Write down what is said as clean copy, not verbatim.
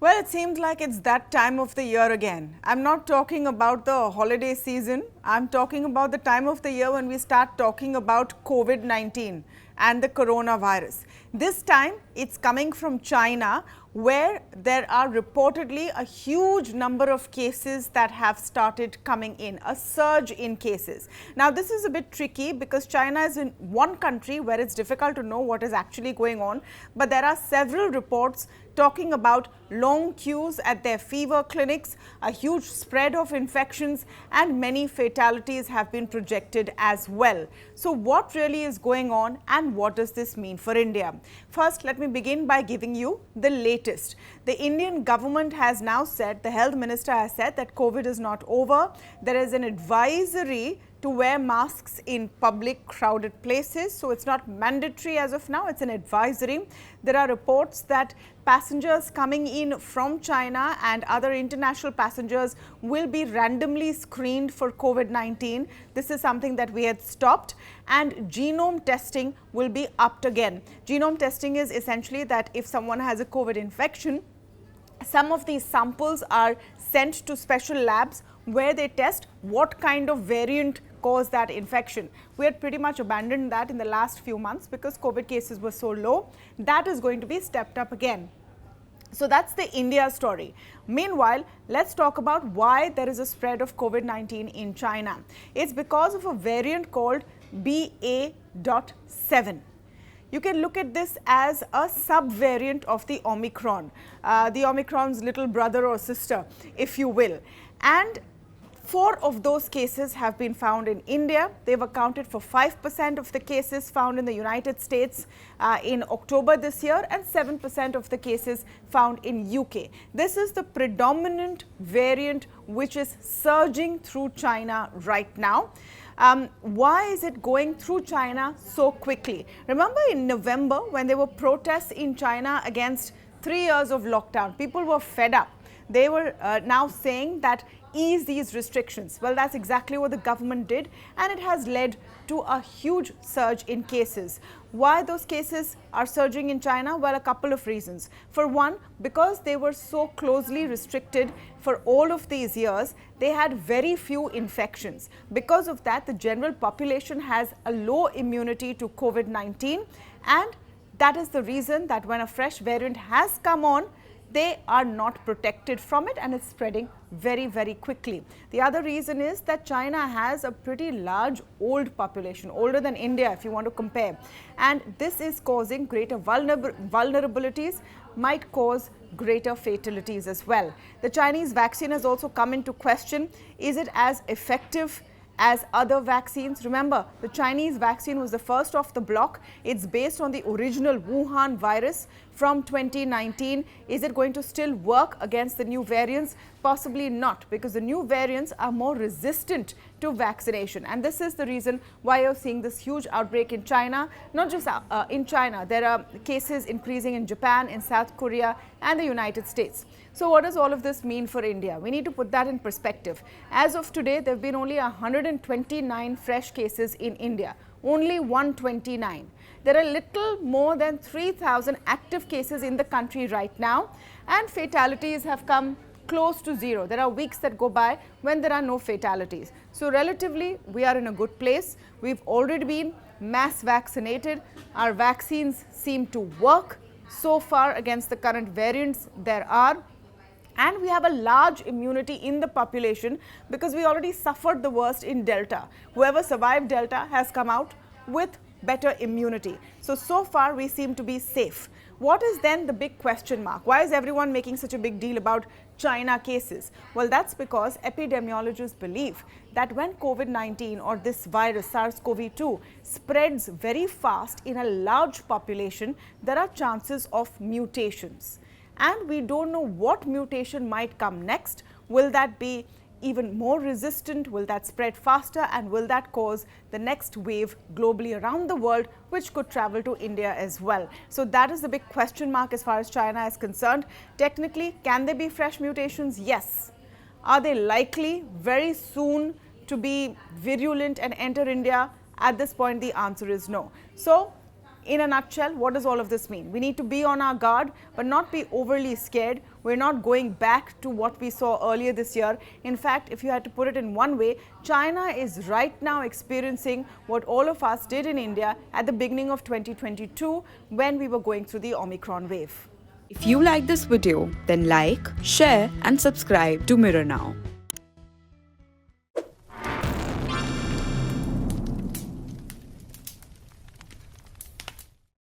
Well, it seems like it's that time of the year again. I'm not talking about the holiday season. I'm talking about the time of the year when we start talking about COVID-19 and the coronavirus. This time, it's coming from China, where there are reportedly a huge number of cases that have started coming in, a surge in cases. Now, this is a bit tricky because China is in one country where it's difficult to know what is actually going on, but there are several reports talking about long queues at their fever clinics, a huge spread of infections, and many fatalities have been projected as well. So what really is going on and what does this mean for India? First, let me begin by giving you the latest. The Indian government has now said, the health minister has said that COVID is not over. There is an advisory to wear masks in public crowded places. So it's not mandatory as of now, it's an advisory. There are reports that passengers coming in from China and other international passengers will be randomly screened for COVID-19. This is something that we had stopped, and genome testing will be upped again. Genome testing is essentially that if someone has a COVID infection, some of these samples are sent to special labs where they test what kind of variant caused that infection. We had pretty much abandoned that in the last few months because COVID cases were so low. That is going to be stepped up again. So that's the India story. Meanwhile, let's talk about why there is a spread of COVID-19 in China. It's because of a variant called BA.7. You can look at this as a subvariant of the Omicron, the Omicron's little brother or sister, if you will. And 4 of those cases have been found in India. They've accounted for 5% of the cases found in the United States in October this year, and 7% of the cases found in UK. This is the predominant variant which is surging through China right now. Why is it going through China so quickly? Remember in November when there were protests in China against 3 years of lockdown, people were fed up. They were now saying that ease these restrictions. Well, that's exactly what the government did, and it has led to a huge surge in cases. Why those cases are surging in China? Well, a couple of reasons. For one, because they were so closely restricted for all of these years, they had very few infections. Because of that, the general population has a low immunity to COVID-19, and that is the reason that when a fresh variant has come on, they are not protected from it and it's spreading very, very quickly. The other reason is that China has a pretty large old population, older than India if you want to compare. And this is causing greater vulnerabilities, might cause greater fatalities as well. The Chinese vaccine has also come into question. Is it as effective as other vaccines? Remember, the Chinese vaccine was the first off the block. It's based on the original Wuhan virus from 2019. Is it going to still work against the new variants? Possibly not, because the new variants are more resistant to vaccination. And this is the reason why you're seeing this huge outbreak in China. Not just in China, there are cases increasing in Japan, in South Korea, and the United States. So what does all of this mean for India? We need to put that in perspective. As of today, there have been only 129 fresh cases in India. Only 129. There are little more than 3,000 active cases in the country right now, and fatalities have come close to zero. There are weeks that go by when there are no fatalities. So relatively, we are in a good place. We've already been mass vaccinated. Our vaccines seem to work so far against the current variants there are. And we have a large immunity in the population because we already suffered the worst in Delta. Whoever survived Delta has come out with better immunity. So far we seem to be safe. What is then the big question mark? Why is everyone making such a big deal about China cases? Well, that's because epidemiologists believe that when COVID-19 or this virus, SARS-CoV-2, spreads very fast in a large population, there are chances of mutations. And we don't know what mutation might come next. Will that be even more resistant? Will that spread faster? And will that cause the next wave globally around the world, which could travel to India as well? So that is the big question mark as far as China is concerned. Technically, can there be fresh mutations? Yes. Are they likely very soon to be virulent and enter India? At this point, the answer is no. So In a nutshell, what does all of this mean? We need to be on our guard, but not be overly scared. We're not going back to what we saw earlier this year. In fact, if you had to put it in one way, China is right now experiencing what all of us did in India at the beginning of 2022 when we were going through the Omicron wave. If you like this video, then like, share and subscribe to Mirror Now.